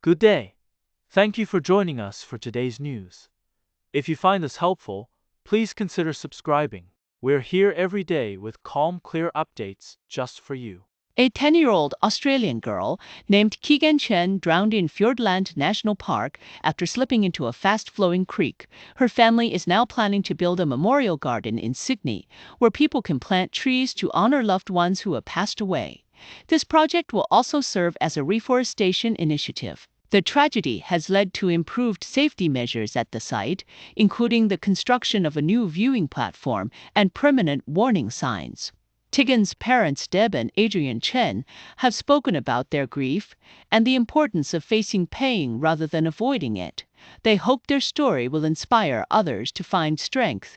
Good day. Thank you for joining us for today's news. If you find this helpful, please consider subscribing. We're here every day with calm, clear updates just for you. A 10-year-old Australian girl named Keegan Chen drowned in Fiordland National Park after slipping into a fast-flowing creek. Her family is now planning to build a memorial garden in Sydney, where people can plant trees to honor loved ones who have passed away. This project will also serve as a reforestation initiative. The tragedy has led to improved safety measures at the site, including the construction of a new viewing platform and permanent warning signs. Tegan's parents, Deb and Adrian Chen, have spoken about their grief and the importance of facing pain rather than avoiding it. They hope their story will inspire others to find strength.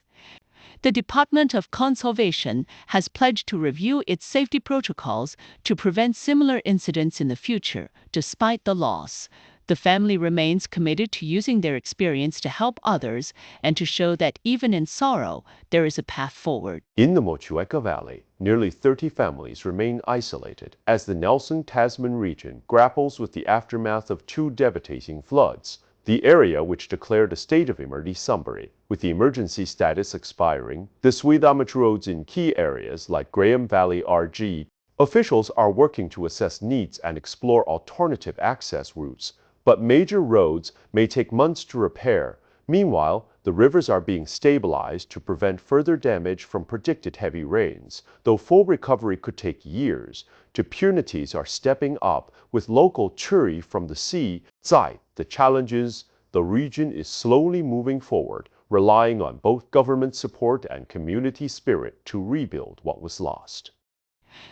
The Department of Conservation has pledged to review its safety protocols to prevent similar incidents in the future, despite the loss. The family remains committed to using their experience to help others and to show that even in sorrow, there is a path forward. In the Motueka Valley, nearly 30 families remain isolated as the Nelson Tasman region grapples with the aftermath of two devastating floods. The area, which declared a state of emergency, with the emergency status expiring, disrupt roads in key areas like Graham Valley RG. Officials are working to assess needs and explore alternative access routes, but major roads may take months to repair. Meanwhile, the rivers are being stabilized to prevent further damage from predicted heavy rains, though full recovery could take years. Communities are stepping up with local churi from the sea. Despite the challenges, the region is slowly moving forward, relying on both government support and community spirit to rebuild what was lost.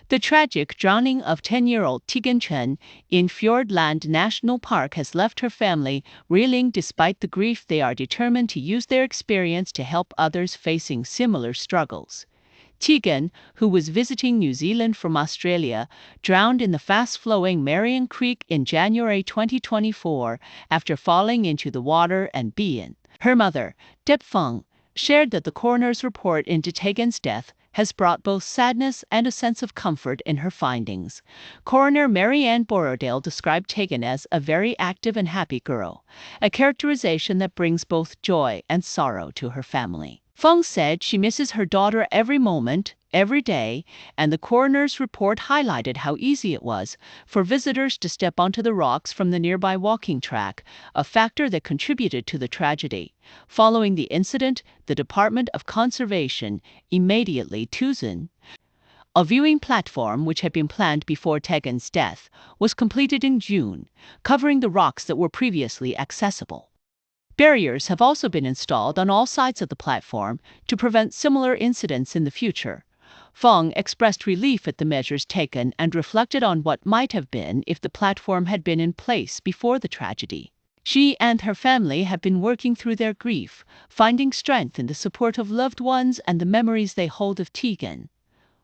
The tragic drowning of 10-year-old Keegan Chen in Fiordland National Park has left her family reeling. Despite the grief, they are determined to use their experience to help others facing similar struggles. Keegan, who was visiting New Zealand from Australia, drowned in the fast-flowing Marion Creek in January 2024 after falling into the water and being. Her mother, Deb Feng, shared that the coroner's report into Keegan's death has brought both sadness and a sense of comfort in her findings. Coroner Mary Ann Borrowdale described Keegan as a very active and happy girl, a characterization that brings both joy and sorrow to her family. Feng said she misses her daughter every moment, every day, and the coroner's report highlighted how easy it was for visitors to step onto the rocks from the nearby walking track, a factor that contributed to the tragedy. Following the incident, the Department of Conservation immediately chosen a viewing platform which had been planned before Keegan's death was completed in June, covering the rocks that were previously accessible. Barriers have also been installed on all sides of the platform to prevent similar incidents in the future. Feng expressed relief at the measures taken and reflected on what might have been if the platform had been in place before the tragedy. She and her family have been working through their grief, finding strength in the support of loved ones and the memories they hold of Keegan.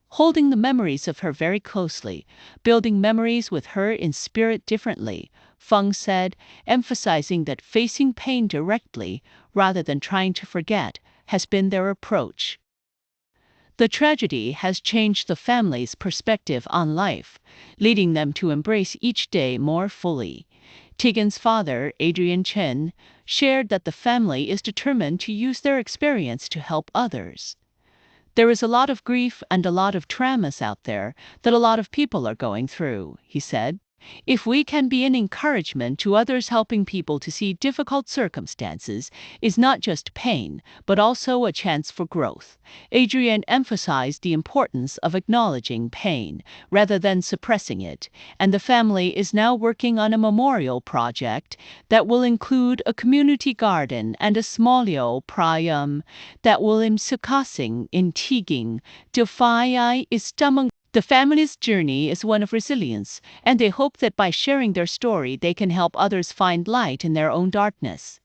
Holding the memories of her very closely, building memories with her in spirit differently, Feng said, emphasizing that facing pain directly, rather than trying to forget, has been their approach. The tragedy has changed the family's perspective on life, leading them to embrace each day more fully. Keegan's father, Adrian Chen, shared that the family is determined to use their experience to help others. There is a lot of grief and a lot of traumas out there that a lot of people are going through, he said. If we can be an encouragement to others, helping people to see difficult circumstances is not just pain, but also a chance for growth. Adrian emphasized the importance of acknowledging pain rather than suppressing it, and the family is now working on a memorial project that will include a community garden and a small prayam that will imsukasing in Tiging Defai Istamang. The family's journey is one of resilience, and they hope that by sharing their story they can help others find light in their own darkness.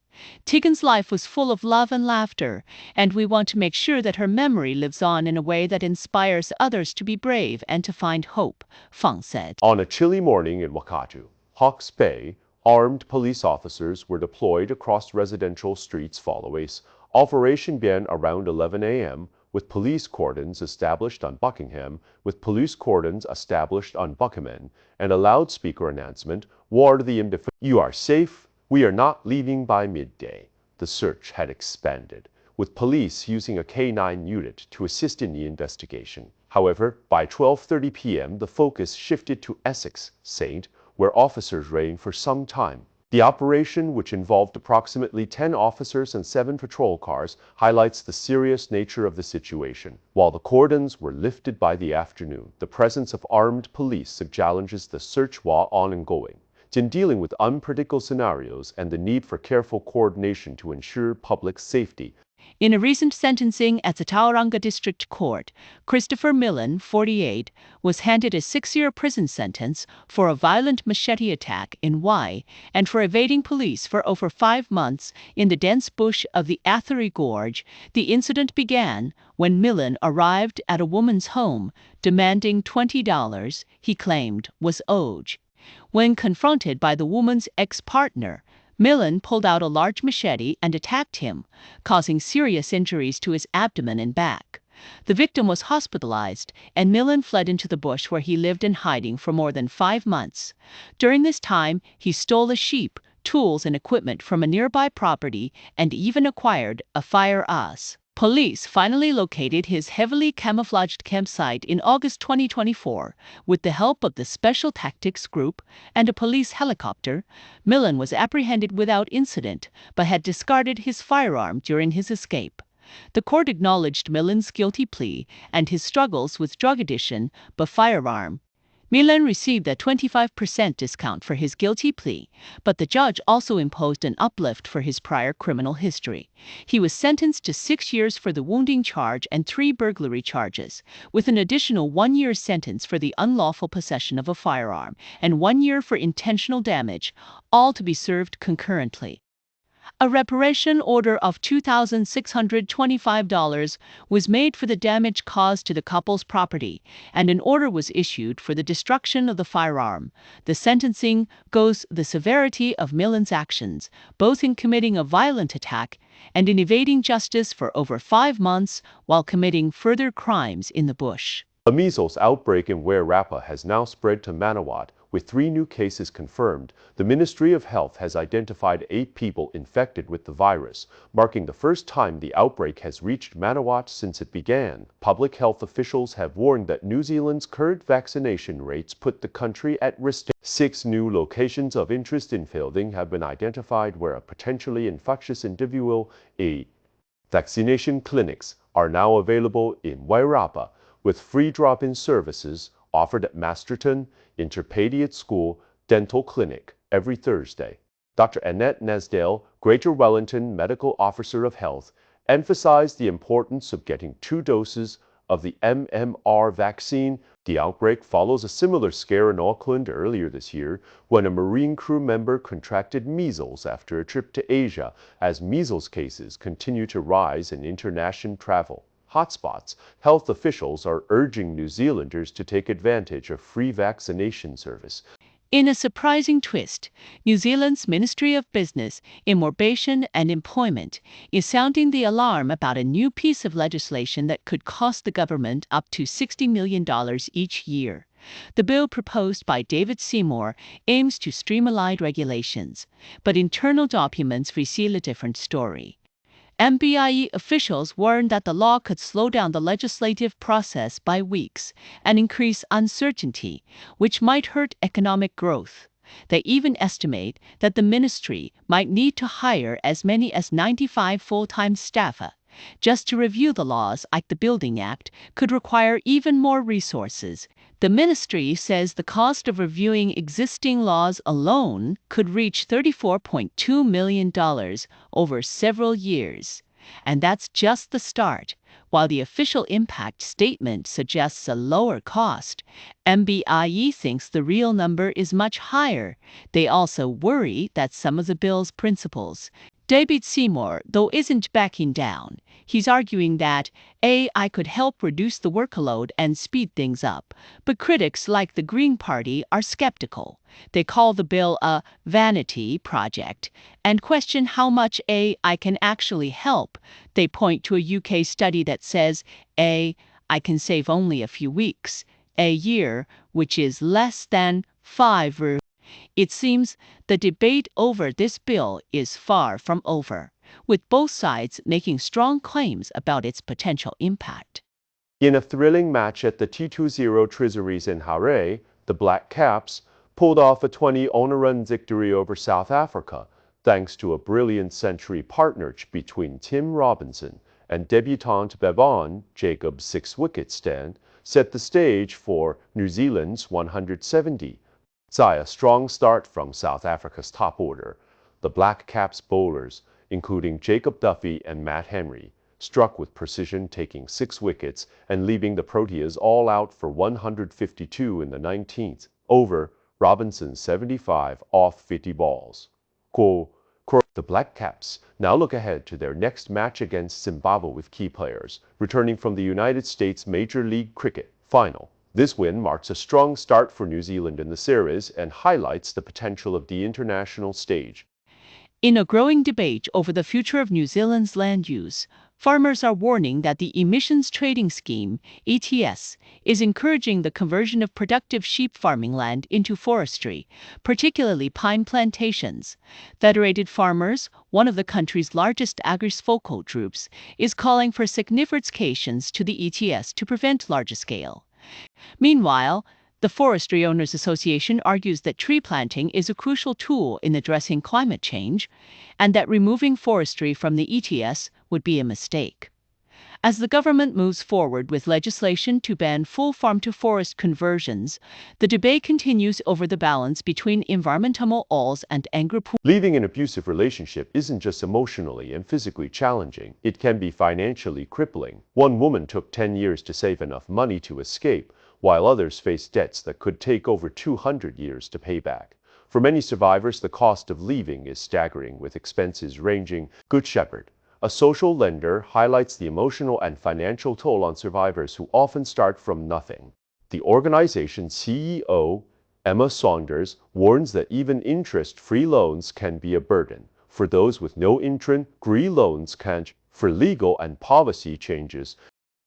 Keegan's life was full of love and laughter, and we want to make sure that her memory lives on in a way that inspires others to be brave and to find hope, Feng said. On a chilly morning in Manawatū, Hawke's Bay, armed police officers were deployed across residential streets following Operation began around 11 a.m., with police cordons established on Buckingham, with police cordons established on Buckingham, and a loudspeaker announcement warned the individual, "You are safe, we are not leaving by midday." The search had expanded, with police using a K9 unit to assist in the investigation. However, by 12:30 p.m., the focus shifted to Essex, St., where officers reigned for some time. The operation, which involved approximately 10 officers and 7 patrol cars, highlights the serious nature of the situation. While the cordons were lifted by the afternoon, the presence of armed police challenges the search while ongoing. In dealing with unpredictable scenarios and the need for careful coordination to ensure public safety. In a recent sentencing at the Tauranga District Court, Christopher Millen, 48, was handed a 6-year prison sentence for a violent machete attack in Waihī and for evading police for over 5 months in the dense bush of the Athari Gorge. The incident began when Millen arrived at a woman's home, demanding $20 he claimed was owed. When confronted by the woman's ex-partner, Millen pulled out a large machete and attacked him, causing serious injuries to his abdomen and back. The victim was hospitalized, and Millen fled into the bush where he lived in hiding for more than 5 months. During this time, he stole a sheep, tools, and equipment from a nearby property and even acquired a firearm. Police finally located his heavily camouflaged campsite in August 2024 with the help of the Special Tactics Group and a police helicopter. Millen was apprehended without incident but had discarded his firearm during his escape. The court acknowledged Millen's guilty plea and his struggles with drug addiction but firearm. Millen received a 25% discount for his guilty plea, but the judge also imposed an uplift for his prior criminal history. He was sentenced to 6 years for the wounding charge and 3 burglary charges, with an additional 1-year sentence for the unlawful possession of a firearm and 1 year for intentional damage, all to be served concurrently. A reparation order of $2,625 was made for the damage caused to the couple's property, and an order was issued for the destruction of the firearm. The sentencing goes the severity of Millen's actions, both in committing a violent attack and in evading justice for over 5 months while committing further crimes in the bush. The measles outbreak in Waihī has now spread to Manawatū, with 3 new cases confirmed. The Ministry of Health has identified 8 people infected with the virus, marking the first time the outbreak has reached Manawatū since it began. Public health officials have warned that New Zealand's current vaccination rates put the country at risk. 6 new locations of interest in Fiordland have been identified where a potentially infectious individual. Vaccination clinics are now available in Waihī, with free drop-in services offered at Masterton Intermediate School Dental Clinic every Thursday. Dr. Annette Nesdale, Greater Wellington Medical Officer of Health, emphasized the importance of getting 2 doses of the MMR vaccine. The outbreak follows a similar scare in Auckland earlier this year when a Marine crew member contracted measles after a trip to Asia, as measles cases continue to rise in international travel hotspots. Health officials are urging New Zealanders to take advantage of free vaccination service. In a surprising twist, New Zealand's Ministry of Business, Innovation and Employment is sounding the alarm about a new piece of legislation that could cost the government up to $60 million each year. The bill proposed by David Seymour aims to streamline regulations, but internal documents reveal a different story. MBIE officials warned that the law could slow down the legislative process by weeks and increase uncertainty, which might hurt economic growth. They even estimate that the ministry might need to hire as many as 95 full-time staff. Just to review the laws like the Building Act could require even more resources. The ministry says the cost of reviewing existing laws alone could reach $34.2 million over several years. And that's just the start. While the official impact statement suggests a lower cost, MBIE thinks the real number is much higher. They also worry that some of the bill's principles David Seymour, though, isn't backing down. He's arguing that AI could help reduce the workload and speed things up. But critics like the Green Party are skeptical. They call the bill a vanity project and question how much AI can actually help. They point to a UK study that says AI can save only a few weeks, a year, which is less than 5 years. It seems the debate over this bill is far from over, with both sides making strong claims about its potential impact. In a thrilling match at the T20 Treasuries in Harare, the Black Caps pulled off a 20-run victory over South Africa, thanks to a brilliant century partnership between Tim Robinson and debutant Bevan Jacobs' 6-wicket stand set the stage for New Zealand's 170. A strong start from South Africa's top order. The Black Caps bowlers, including Jacob Duffy and Matt Henry, struck with precision, taking 6 wickets and leaving the Proteas all out for 152 in the 19th over. Robinson's 75 off 50 balls. The Black Caps now look ahead to their next match against Zimbabwe with key players returning from the United States Major League Cricket final. This win marks a strong start for New Zealand in the series and highlights the potential of the international stage. In a growing debate over the future of New Zealand's land use, farmers are warning that the Emissions Trading Scheme, ETS, is encouraging the conversion of productive sheep farming land into forestry, particularly pine plantations. Federated Farmers, one of the country's largest agricultural groups, is calling for significations to the ETS to prevent large-scale. Meanwhile, the Forestry Owners Association argues that tree planting is a crucial tool in addressing climate change and that removing forestry from the ETS would be a mistake. As the government moves forward with legislation to ban full farm-to-forest conversions, the debate continues over the balance between environmental goals and agriculture. Leaving an abusive relationship isn't just emotionally and physically challenging, it can be financially crippling. One woman took 10 years to save enough money to escape, while others face debts that could take over 200 years to pay back. For many survivors, the cost of leaving is staggering, with expenses ranging. Good Shepherd, a social lender, highlights the emotional and financial toll on survivors who often start from nothing. The organization's CEO, Emma Saunders, warns that even interest-free loans can be a burden. For those with no interest-free loans can't, for legal and policy changes.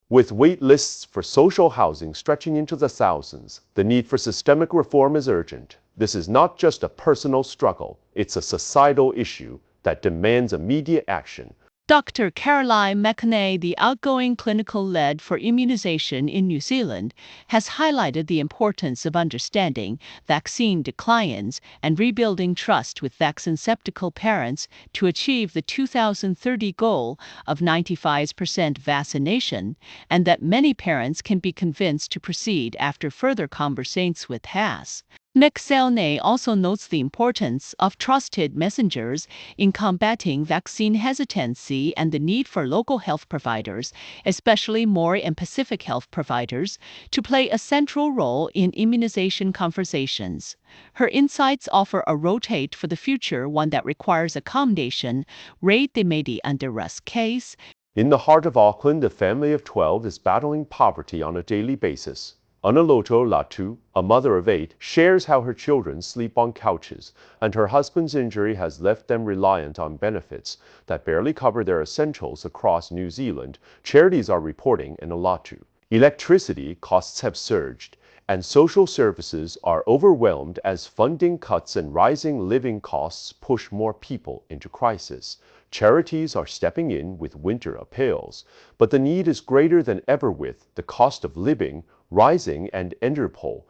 With wait lists for social housing stretching into the thousands, the need for systemic reform is urgent. This is not just a personal struggle, it's a societal issue that demands immediate action. Dr. Caroline McCannay, the outgoing clinical lead for immunization in New Zealand, has highlighted the importance of understanding vaccine declines and rebuilding trust with vaccine-skeptical parents to achieve the 2030 goal of 95% vaccination, and that many parents can be convinced to proceed after further conversations with HAS. McCannay also notes the importance of trusted messengers in combating vaccine hesitancy and the need for local health providers, especially Maori and Pacific health providers, to play a central role in immunization conversations. Her insights offer a roadmap for the future, one that requires accommodation, rate the Meidi under rest case. In the heart of Auckland, a family of 12 is battling poverty on a daily basis. Analoto Latu, a mother of 8, shares how her children sleep on couches, and her husband's injury has left them reliant on benefits that barely cover their essentials across New Zealand, charities are reporting in Alatu. Electricity costs have surged, and social services are overwhelmed as funding cuts and rising living costs push more people into crisis. Charities are stepping in with winter appeals, but the need is greater than ever with the cost of living rising and Interpol.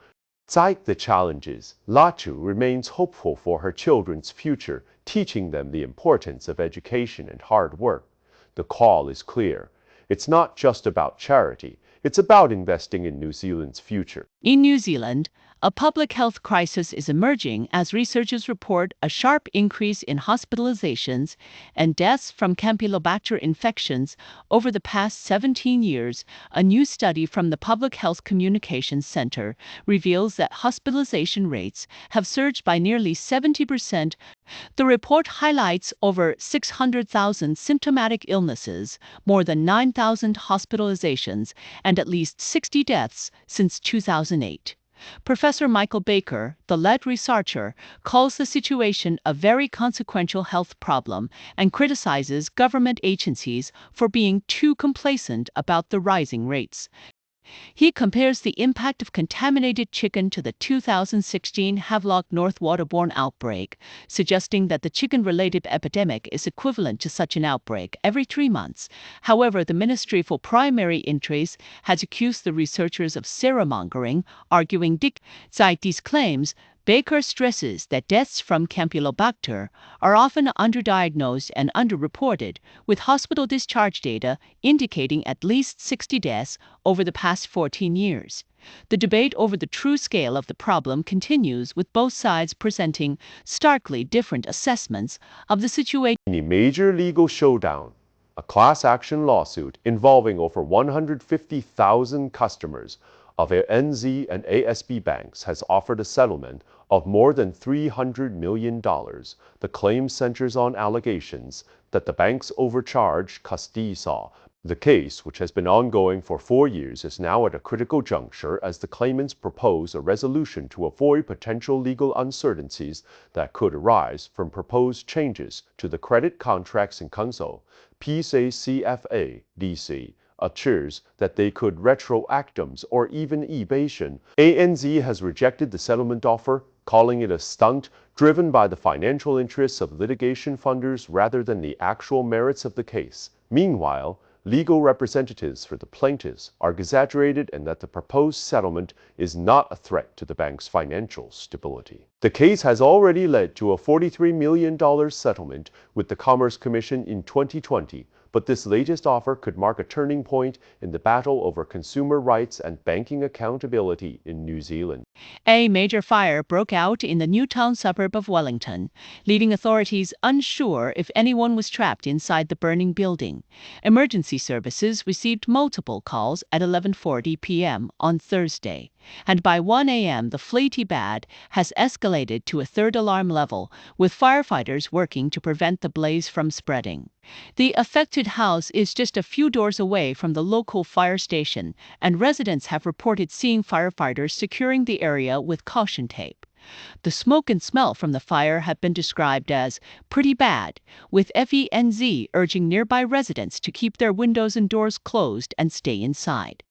Despite the challenges, Latu remains hopeful for her children's future, teaching them the importance of education and hard work. The call is clear. It's not just about charity, it's about investing in New Zealand's future. In New Zealand, A public health crisis is emerging as researchers report a sharp increase in hospitalizations and deaths from Campylobacter infections over the past 17 years. A new study from the Public Health Communications Center reveals that hospitalization rates have surged by nearly 70%. The report highlights over 600,000 symptomatic illnesses, more than 9,000 hospitalizations, and at least 60 deaths since 2008. Professor Michael Baker, the lead researcher, calls the situation a very consequential health problem and criticizes government agencies for being too complacent about the rising rates. He compares the impact of contaminated chicken to the 2016 Havelock North waterborne outbreak, suggesting that the chicken-related epidemic is equivalent to such an outbreak every 3 months. However, the Ministry for Primary Interests has accused the researchers of scaremongering, arguing despite these claims. Baker stresses that deaths from Campylobacter are often underdiagnosed and underreported, with hospital discharge data indicating at least 60 deaths over the past 14 years. The debate over the true scale of the problem continues, with both sides presenting starkly different assessments of the situation. In a major legal showdown, a class action lawsuit involving over 150,000 customers of ANZ and ASB banks has offered a settlement of more than $300 million. The claim centers on allegations that the banks overcharged custodies. The case, which has been ongoing for 4 years, is now at a critical juncture as the claimants propose a resolution to avoid potential legal uncertainties that could arise from proposed changes to the credit contracts in Council. PCCFA DC assures that they could retroactums or even evasion. ANZ has rejected the settlement offer, calling it a stunt driven by the financial interests of litigation funders rather than the actual merits of the case. Meanwhile, legal representatives for the plaintiffs are exaggerated and that the proposed settlement is not a threat to the bank's financial stability. The case has already led to a $43 million settlement with the Commerce Commission in 2020, but this latest offer could mark a turning point in the battle over consumer rights and banking accountability in New Zealand. A major fire broke out in the Newtown suburb of Wellington, leaving authorities unsure if anyone was trapped inside the burning building. Emergency services received multiple calls at 11:40 p.m. on Thursday, and by 1 a.m. the flaty bad has escalated to a third alarm level, with firefighters working to prevent the blaze from spreading. The affected house is just a few doors away from the local fire station, and residents have reported seeing firefighters securing the area with caution tape. The smoke and smell from the fire have been described as pretty bad, with FENZ urging nearby residents to keep their windows and doors closed and stay inside.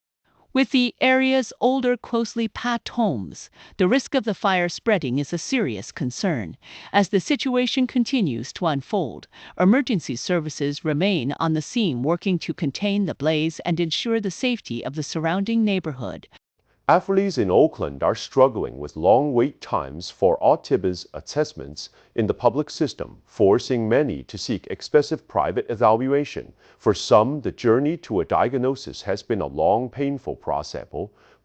With the area's older, closely packed homes, the risk of the fire spreading is a serious concern. As the situation continues to unfold, emergency services remain on the scene working to contain the blaze and ensure the safety of the surrounding neighborhood. Athletes in Auckland are struggling with long wait times for autism assessments in the public system, forcing many to seek expensive private evaluation. For some, the journey to a diagnosis has been a long, painful process.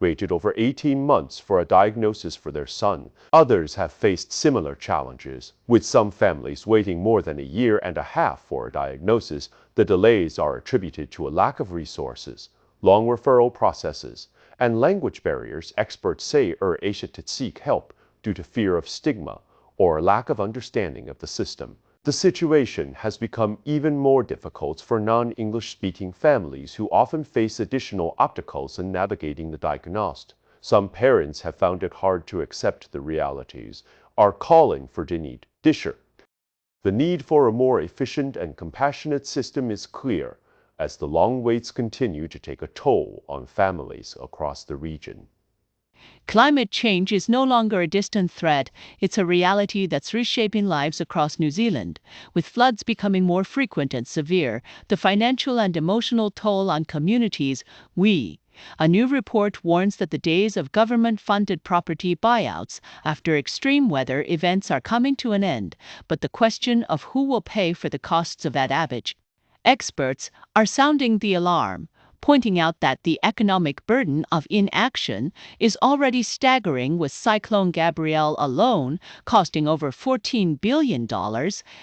Waited over 18 months for a diagnosis for their son. Others have faced similar challenges, with some families waiting more than a year and a half for a diagnosis. The delays are attributed to a lack of resources, long referral processes, and language barriers. Experts say are able to seek help due to fear of stigma or lack of understanding of the system. The situation has become even more difficult for non-English speaking families who often face additional obstacles in navigating the diagnosis. Some parents have found it hard to accept the realities, are calling for the need. The need for a more efficient and compassionate system is clear, as the long waits continue to take a toll on families across the region. Climate change is no longer a distant threat, it's a reality that's reshaping lives across New Zealand. With floods becoming more frequent and severe, the financial and emotional toll on communities, a new report warns that the days of government-funded property buyouts after extreme weather events are coming to an end, but the question of who will pay for the costs of that damage. Experts are sounding the alarm. pointing out that the economic burden of inaction is already staggering, with Cyclone Gabrielle alone costing over $14 billion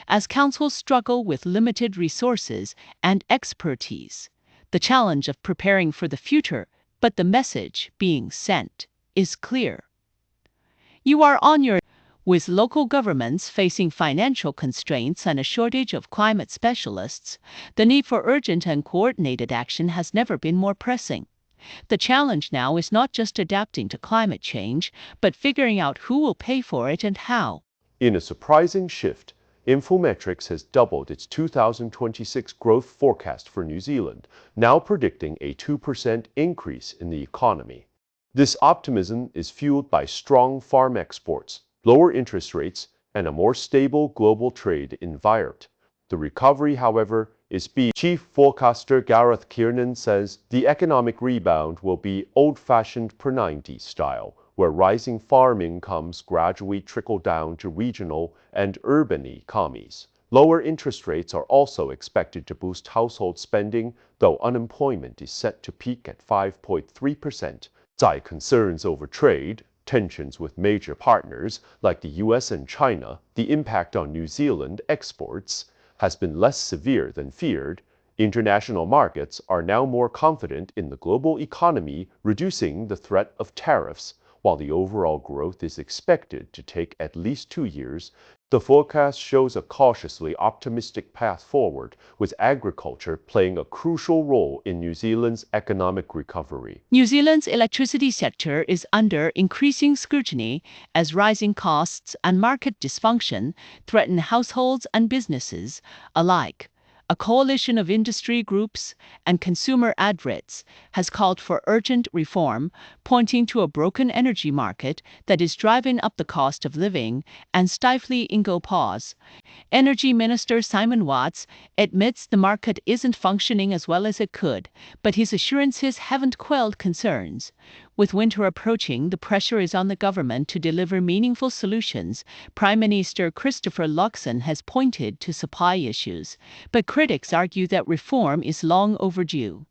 as councils struggle with limited resources and expertise. The challenge of preparing for the future, but the message being sent, is clear. You are on your with local governments facing financial constraints and a shortage of climate specialists, the need for urgent and coordinated action has never been more pressing. The challenge now is not just adapting to climate change, but figuring out who will pay for it and how. In a surprising shift, Infometrics has doubled its 2026 growth forecast for New Zealand, now predicting a 2% increase in the economy. This optimism is fueled by strong farm exports, lower interest rates, and a more stable global trade environment. The recovery, however, is Chief forecaster Gareth Kiernan says the economic rebound will be old-fashioned per-90 style, where rising farm incomes gradually trickle down to regional and urban economies. Lower interest rates are also expected to boost household spending, though unemployment is set to peak at 5.3%. Aside concerns over trade, tensions with major partners like the US and China, the impact on New Zealand exports has been less severe than feared. International markets are now more confident in the global economy, reducing the threat of tariffs. While the overall growth is expected to take at least 2 years, the forecast shows a cautiously optimistic path forward, with agriculture playing a crucial role in New Zealand's economic recovery. New Zealand's electricity sector is under increasing scrutiny as rising costs and market dysfunction threaten households and businesses alike. A coalition of industry groups and consumer advocates has called for urgent reform, pointing to a broken energy market that is driving up the cost of living and stifling pause. Energy Minister Simon Watts admits the market isn't functioning as well as it could, but his assurances haven't quelled concerns. With winter approaching, the pressure is on the government to deliver meaningful solutions. Prime Minister Christopher Luxon has pointed to supply issues, but critics argue that reform is long overdue.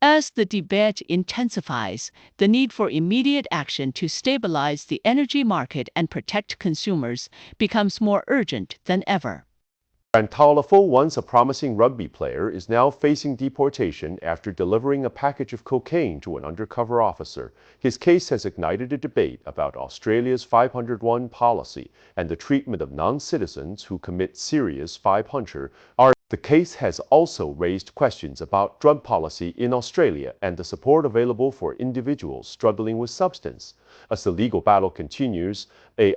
As the debate intensifies, the need for immediate action to stabilize the energy market and protect consumers becomes more urgent than ever. Grant Taulafo, once a promising rugby player, is now facing deportation after delivering a package of cocaine to an undercover officer. His case has ignited a debate about Australia's 501 policy and the treatment of non-citizens who commit serious 500. The case has also raised questions about drug policy in Australia and the support available for individuals struggling with substance. As the legal battle continues, a